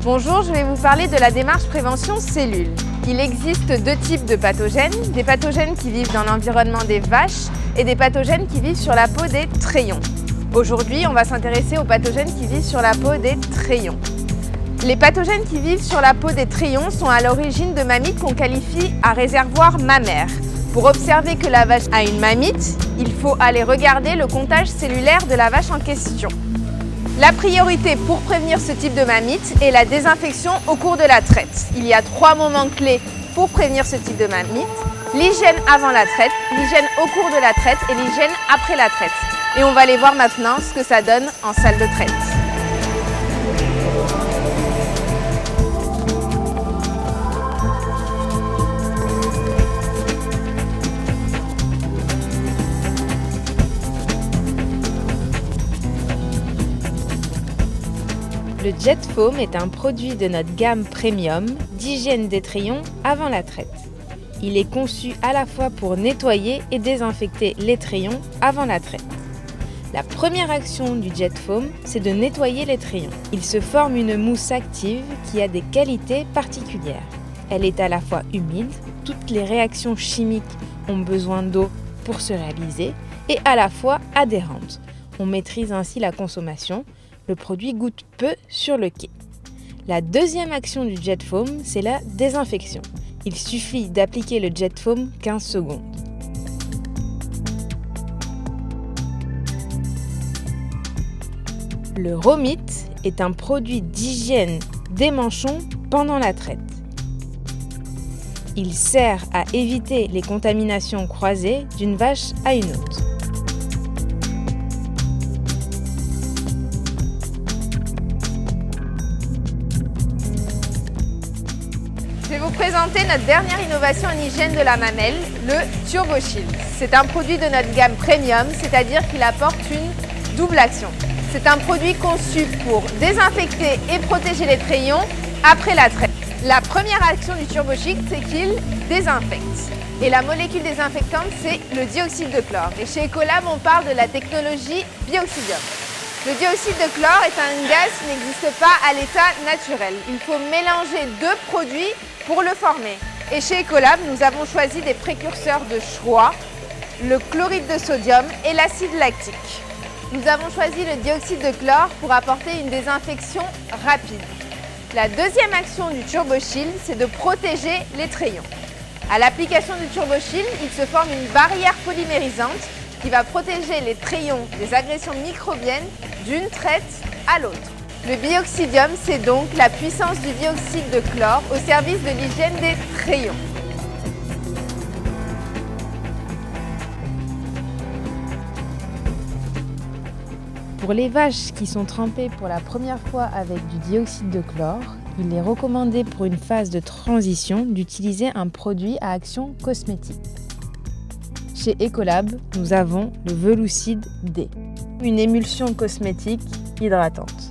Bonjour, je vais vous parler de la démarche prévention cellules. Il existe deux types de pathogènes, des pathogènes qui vivent dans l'environnement des vaches et des pathogènes qui vivent sur la peau des trayons. Aujourd'hui, on va s'intéresser aux pathogènes qui vivent sur la peau des trayons. Les pathogènes qui vivent sur la peau des trayons sont à l'origine de mammites qu'on qualifie à réservoir mammaire. Pour observer que la vache a une mammite, il faut aller regarder le comptage cellulaire de la vache en question. La priorité pour prévenir ce type de mammite est la désinfection au cours de la traite. Il y a 3 moments clés pour prévenir ce type de mammite. L'hygiène avant la traite, l'hygiène au cours de la traite et l'hygiène après la traite. Et on va aller voir maintenant ce que ça donne en salle de traite. Le Jet Foam est un produit de notre gamme premium d'hygiène des trayons avant la traite. Il est conçu à la fois pour nettoyer et désinfecter les trayons avant la traite. La première action du Jet Foam, c'est de nettoyer les trayons. Il se forme une mousse active qui a des qualités particulières. Elle est à la fois humide, toutes les réactions chimiques ont besoin d'eau pour se réaliser, et à la fois adhérente. On maîtrise ainsi la consommation. Le produit goûte peu sur le quai. La deuxième action du Jet Foam, c'est la désinfection. Il suffit d'appliquer le Jet Foam 15 secondes. Le Romit est un produit d'hygiène des manchons pendant la traite. Il sert à éviter les contaminations croisées d'une vache à une autre. Je vais vous présenter notre dernière innovation en hygiène de la mamelle, le Turbo Shield. C'est un produit de notre gamme premium, c'est-à-dire qu'il apporte une double action. C'est un produit conçu pour désinfecter et protéger les trayons après la traite. La première action du Turbo Shield, c'est qu'il désinfecte. Et la molécule désinfectante, c'est le dioxyde de chlore. Et chez Ecolab, on parle de la technologie Bioxidium. Le dioxyde de chlore est un gaz qui n'existe pas à l'état naturel. Il faut mélanger deux produits pour le former. Et chez Ecolab, nous avons choisi des précurseurs de choix, le chloride de sodium et l'acide lactique. Nous avons choisi le dioxyde de chlore pour apporter une désinfection rapide. La deuxième action du Turbo Shield, c'est de protéger les trayons. À l'application du Turbo Shield, il se forme une barrière polymérisante qui va protéger les trayons des agressions microbiennes d'une traite à l'autre. Le Bioxidium, c'est donc la puissance du dioxyde de chlore au service de l'hygiène des trayons. Pour les vaches qui sont trempées pour la première fois avec du dioxyde de chlore, il est recommandé pour une phase de transition d'utiliser un produit à action cosmétique. Chez Ecolab, nous avons le Velucid D, une émulsion cosmétique hydratante.